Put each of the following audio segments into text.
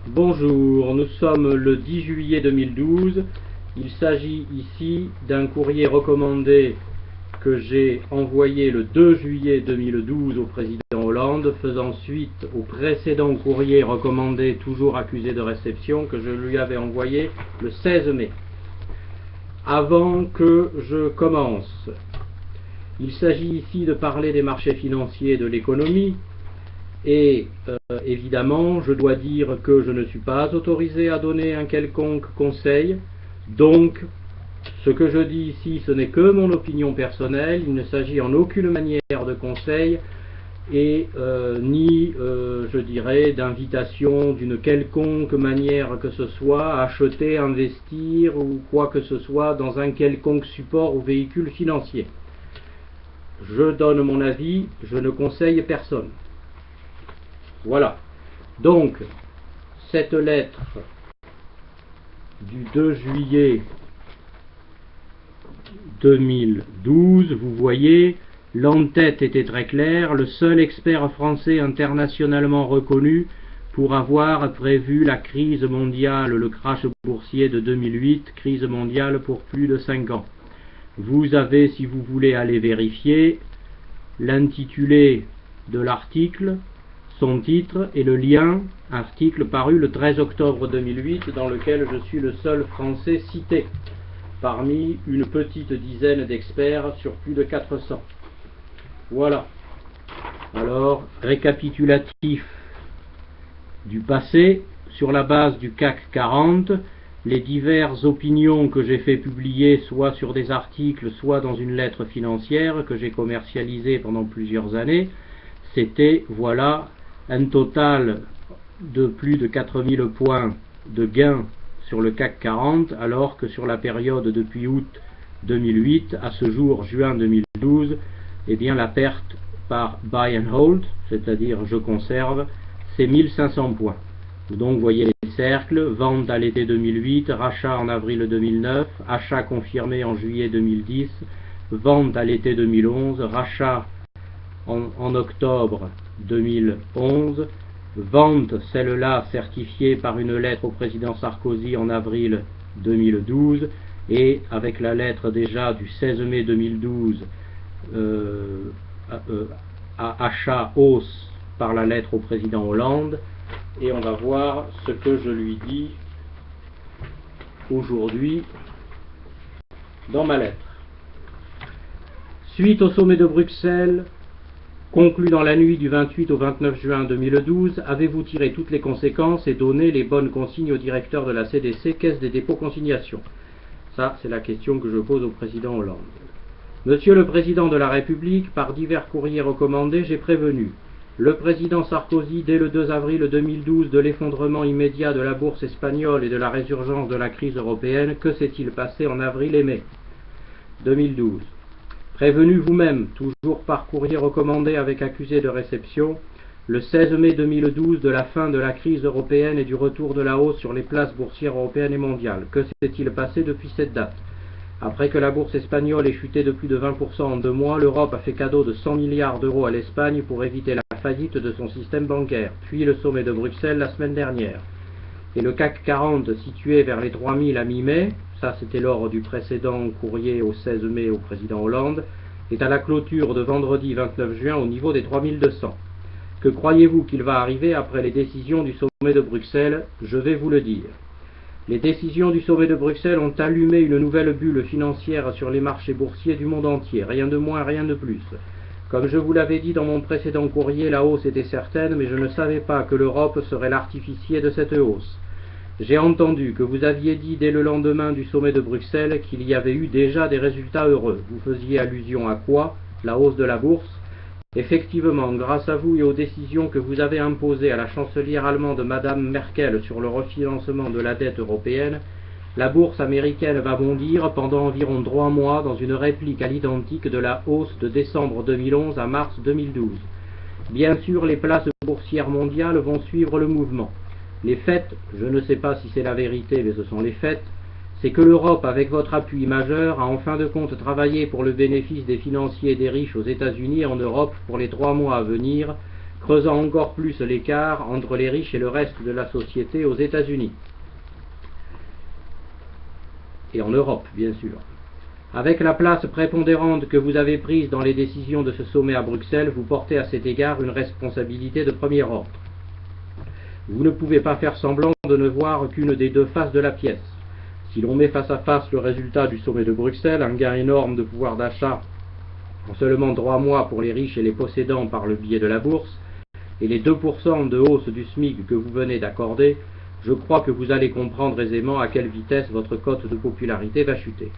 Bonjour, nous sommes le 10 juillet 2012. Il s'agit ici d'un courrier recommandé que j'ai envoyé le 2 juillet 2012 au président Hollande, faisant suite au précédent courrier recommandé, toujours accusé de réception, que je lui avais envoyé le 16 mai. Avant que je commence, il s'agit ici de parler des marchés financiers et de l'économie. Et évidemment, je dois dire que je ne suis pas autorisé à donner un quelconque conseil. Donc, ce que je dis ici, ce n'est que mon opinion personnelle. Il ne s'agit en aucune manière de conseil et ni, je dirais, d'invitation d'une quelconque manière que ce soit à acheter, investir ou quoi que ce soit dans un quelconque support ou véhicule financier. Je donne mon avis, je ne conseille personne. Voilà. Donc, cette lettre du 2 juillet 2012, vous voyez, l'entête était très claire, le seul expert français internationalement reconnu pour avoir prévu la crise mondiale, le crash boursier de 2008, crise mondiale pour plus de 5 ans. Vous avez, si vous voulez aller vérifier, l'intitulé de l'article, son titre et le lien, article paru le 13 octobre 2008, dans lequel je suis le seul Français cité, parmi une petite dizaine d'experts sur plus de 400. Voilà. Alors, récapitulatif du passé, sur la base du CAC 40, les diverses opinions que j'ai fait publier, soit sur des articles, soit dans une lettre financière que j'ai commercialisée pendant plusieurs années, c'était, voilà, un total de plus de 4000 points de gains sur le CAC 40, alors que sur la période depuis août 2008 à ce jour juin 2012, eh bien la perte par buy and hold, c'est-à-dire je conserve, c'est 1500 points. Donc vous voyez les cercles, vente à l'été 2008, rachat en avril 2009, achat confirmé en juillet 2010, vente à l'été 2011, rachat en octobre 2011, vente, celle-là certifiée par une lettre au président Sarkozy en avril 2012, et avec la lettre déjà du 16 mai 2012, achat hausse par la lettre au président Hollande, et on va voir ce que je lui dis aujourd'hui dans ma lettre. Suite au sommet de Bruxelles, conclu dans la nuit du 28 au 29 juin 2012, avez-vous tiré toutes les conséquences et donné les bonnes consignes au directeur de la CDC, Caisse des dépôts-consignations? Ça, c'est la question que je pose au président Hollande. Monsieur le Président de la République, par divers courriers recommandés, j'ai prévenu le président Sarkozy dès le 2 avril 2012 de l'effondrement immédiat de la bourse espagnole et de la résurgence de la crise européenne. Que s'est-il passé en avril et mai 2012? Prévenu vous-même, toujours par courrier recommandé avec accusé de réception, le 16 mai 2012 de la fin de la crise européenne et du retour de la hausse sur les places boursières européennes et mondiales. Que s'est-il passé depuis cette date? Après que la bourse espagnole ait chuté de plus de 20% en 2 mois, l'Europe a fait cadeau de 100 milliards d'euros à l'Espagne pour éviter la faillite de son système bancaire, puis le sommet de Bruxelles la semaine dernière. Et le CAC 40 situé vers les 3000 à mi-mai, ça c'était lors du précédent courrier au 16 mai au président Hollande, est à la clôture de vendredi 29 juin au niveau des 3200. Que croyez-vous qu'il va arriver après les décisions du sommet de Bruxelles? Je vais vous le dire. Les décisions du sommet de Bruxelles ont allumé une nouvelle bulle financière sur les marchés boursiers du monde entier, rien de moins, rien de plus. Comme je vous l'avais dit dans mon précédent courrier, la hausse était certaine, mais je ne savais pas que l'Europe serait l'artificier de cette hausse. J'ai entendu que vous aviez dit dès le lendemain du sommet de Bruxelles qu'il y avait eu déjà des résultats heureux. Vous faisiez allusion à quoi? La hausse de la bourse? Effectivement, grâce à vous et aux décisions que vous avez imposées à la chancelière allemande Madame Merkel sur le refinancement de la dette européenne, la bourse américaine va bondir pendant environ 3 mois dans une réplique à l'identique de la hausse de décembre 2011 à mars 2012. Bien sûr, les places boursières mondiales vont suivre le mouvement. Les faits, je ne sais pas si c'est la vérité, mais ce sont les faits, c'est que l'Europe, avec votre appui majeur, a en fin de compte travaillé pour le bénéfice des financiers et des riches aux États-Unis et en Europe pour les 3 mois à venir, creusant encore plus l'écart entre les riches et le reste de la société aux États-Unis. Et en Europe, bien sûr. Avec la place prépondérante que vous avez prise dans les décisions de ce sommet à Bruxelles, vous portez à cet égard une responsabilité de premier ordre. Vous ne pouvez pas faire semblant de ne voir qu'une des deux faces de la pièce. Si l'on met face à face le résultat du sommet de Bruxelles, un gain énorme de pouvoir d'achat en seulement 3 mois pour les riches et les possédants par le biais de la bourse, et les 2% de hausse du SMIC que vous venez d'accorder, je crois que vous allez comprendre aisément à quelle vitesse votre cote de popularité va chuter.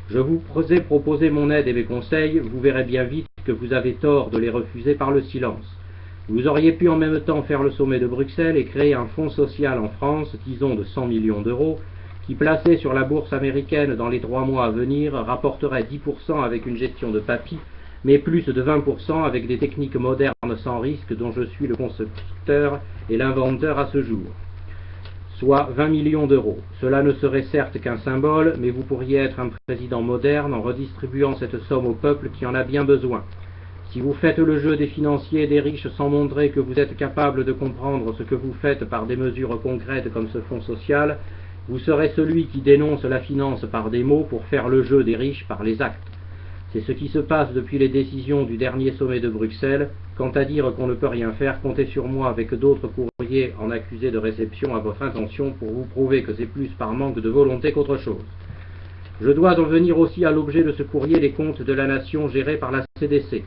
Je vous ai proposé mon aide et mes conseils, vous verrez bien vite que vous avez tort de les refuser par le silence. Vous auriez pu en même temps faire le sommet de Bruxelles et créer un fonds social en France, disons de 100 millions d'euros, qui placé sur la bourse américaine dans les 3 mois à venir rapporterait 10% avec une gestion de papy, mais plus de 20% avec des techniques modernes sans risque dont je suis le constructeur et l'inventeur à ce jour. Soit 20 millions d'euros. Cela ne serait certes qu'un symbole, mais vous pourriez être un président moderne en redistribuant cette somme au peuple qui en a bien besoin. Si vous faites le jeu des financiers et des riches sans montrer que vous êtes capable de comprendre ce que vous faites par des mesures concrètes comme ce fonds social, vous serez celui qui dénonce la finance par des mots pour faire le jeu des riches par les actes. C'est ce qui se passe depuis les décisions du dernier sommet de Bruxelles. Quant à dire qu'on ne peut rien faire, comptez sur moi avec d'autres courriers en accusé de réception à votre intention pour vous prouver que c'est plus par manque de volonté qu'autre chose. Je dois en venir aussi à l'objet de ce courrier, les comptes de la nation gérés par la CDC.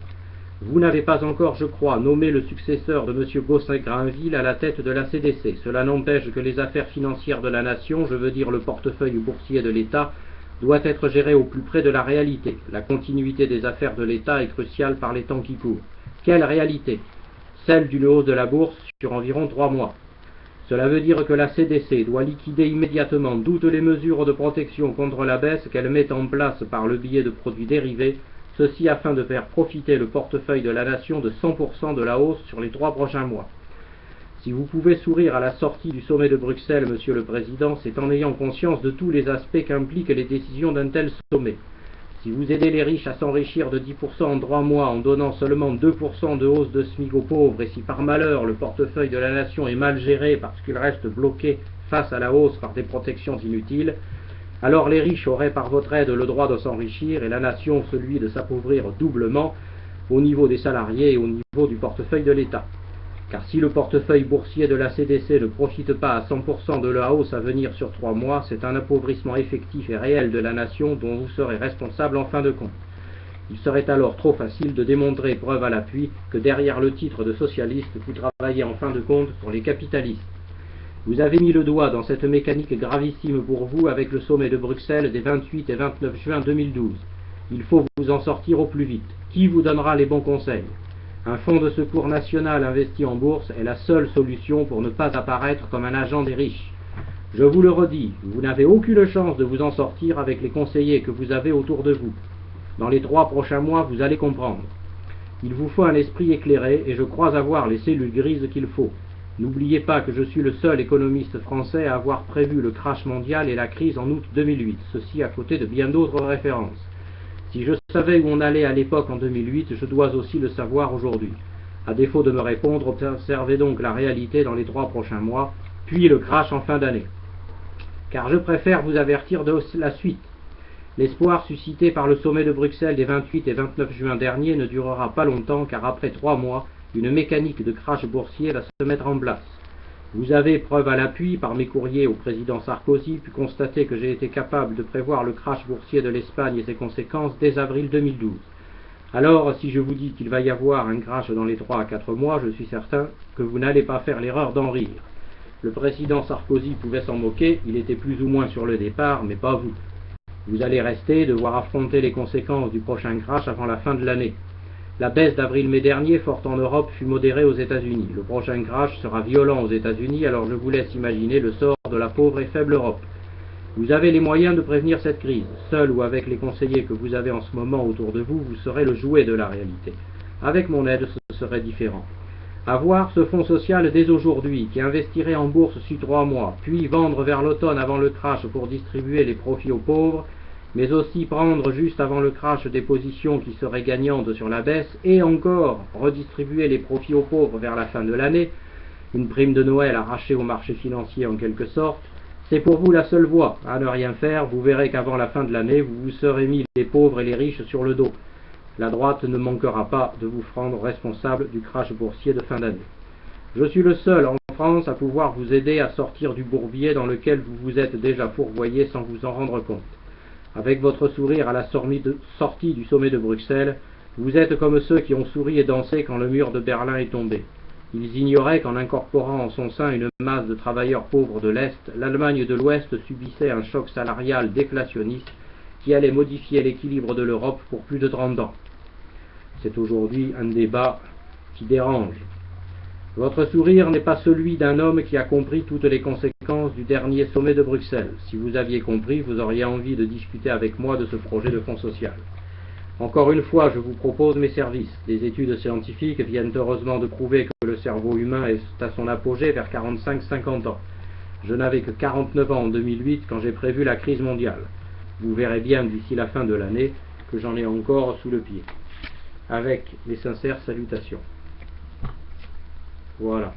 Vous n'avez pas encore, je crois, nommé le successeur de M. Gosselin-Grainville à la tête de la CDC. Cela n'empêche que les affaires financières de la nation, je veux dire le portefeuille boursier de l'État, doit être géré au plus près de la réalité. La continuité des affaires de l'État est cruciale par les temps qui courent. Quelle réalité? Celle d'une hausse de la bourse sur environ 3 mois. Cela veut dire que la CDC doit liquider immédiatement toutes les mesures de protection contre la baisse qu'elle met en place par le biais de produits dérivés, ceci afin de faire profiter le portefeuille de la nation de 100% de la hausse sur les 3 prochains mois. Si vous pouvez sourire à la sortie du sommet de Bruxelles, Monsieur le Président, c'est en ayant conscience de tous les aspects qu'impliquent les décisions d'un tel sommet. Si vous aidez les riches à s'enrichir de 10% en 3 mois en donnant seulement 2% de hausse de SMIC aux pauvres, et si par malheur le portefeuille de la nation est mal géré parce qu'il reste bloqué face à la hausse par des protections inutiles, alors les riches auraient par votre aide le droit de s'enrichir et la nation celui de s'appauvrir doublement au niveau des salariés et au niveau du portefeuille de l'État. Car si le portefeuille boursier de la CDC ne profite pas à 100% de la hausse à venir sur 3 mois, c'est un appauvrissement effectif et réel de la nation dont vous serez responsable en fin de compte. Il serait alors trop facile de démontrer, preuve à l'appui, que derrière le titre de socialiste, vous travaillez en fin de compte pour les capitalistes. Vous avez mis le doigt dans cette mécanique gravissime pour vous avec le sommet de Bruxelles des 28 et 29 juin 2012. Il faut vous en sortir au plus vite. Qui vous donnera les bons conseils? Un fonds de secours national investi en bourse est la seule solution pour ne pas apparaître comme un agent des riches. Je vous le redis, vous n'avez aucune chance de vous en sortir avec les conseillers que vous avez autour de vous. Dans les 3 prochains mois, vous allez comprendre. Il vous faut un esprit éclairé et je crois avoir les cellules grises qu'il faut. N'oubliez pas que je suis le seul économiste français à avoir prévu le crash mondial et la crise en août 2008, ceci à côté de bien d'autres références. Si je savais où on allait à l'époque en 2008, je dois aussi le savoir aujourd'hui. À défaut de me répondre, observez donc la réalité dans les 3 prochains mois, puis le crash en fin d'année. Car je préfère vous avertir de la suite. L'espoir suscité par le sommet de Bruxelles des 28 et 29 juin dernier ne durera pas longtemps, car après 3 mois, une mécanique de crash boursier va se mettre en place. Vous avez, preuve à l'appui, par mes courriers au président Sarkozy, pu constater que j'ai été capable de prévoir le crash boursier de l'Espagne et ses conséquences dès avril 2012. Alors, si je vous dis qu'il va y avoir un crash dans les 3 à 4 mois, je suis certain que vous n'allez pas faire l'erreur d'en rire. Le président Sarkozy pouvait s'en moquer, il était plus ou moins sur le départ, mais pas vous. Vous allez rester, devoir affronter les conséquences du prochain crash avant la fin de l'année. La baisse d'avril-mai dernier, forte en Europe, fut modérée aux États-Unis. Le prochain crash sera violent aux États-Unis, alors je vous laisse imaginer le sort de la pauvre et faible Europe. Vous avez les moyens de prévenir cette crise. Seul ou avec les conseillers que vous avez en ce moment autour de vous, vous serez le jouet de la réalité. Avec mon aide, ce serait différent. Avoir ce fonds social dès aujourd'hui, qui investirait en bourse sur 3 mois, puis vendre vers l'automne avant le crash pour distribuer les profits aux pauvres, mais aussi prendre juste avant le crash des positions qui seraient gagnantes sur la baisse, et encore redistribuer les profits aux pauvres vers la fin de l'année, une prime de Noël arrachée au marché financier en quelque sorte, c'est pour vous la seule voie. À ne rien faire, vous verrez qu'avant la fin de l'année, vous vous serez mis les pauvres et les riches sur le dos. La droite ne manquera pas de vous rendre responsable du crash boursier de fin d'année. Je suis le seul en France à pouvoir vous aider à sortir du bourbier dans lequel vous vous êtes déjà fourvoyé sans vous en rendre compte. Avec votre sourire à la sortie du sommet de Bruxelles, vous êtes comme ceux qui ont souri et dansé quand le mur de Berlin est tombé. Ils ignoraient qu'en incorporant en son sein une masse de travailleurs pauvres de l'Est, l'Allemagne de l'Ouest subissait un choc salarial déflationniste qui allait modifier l'équilibre de l'Europe pour plus de 30 ans. C'est aujourd'hui un débat qui dérange. Votre sourire n'est pas celui d'un homme qui a compris toutes les conséquences du dernier sommet de Bruxelles. Si vous aviez compris, vous auriez envie de discuter avec moi de ce projet de fonds social. Encore une fois, je vous propose mes services. Des études scientifiques viennent heureusement de prouver que le cerveau humain est à son apogée vers 45-50 ans. Je n'avais que 49 ans en 2008 quand j'ai prévu la crise mondiale. Vous verrez bien d'ici la fin de l'année que j'en ai encore sous le pied. Avec mes sincères salutations. Voilà.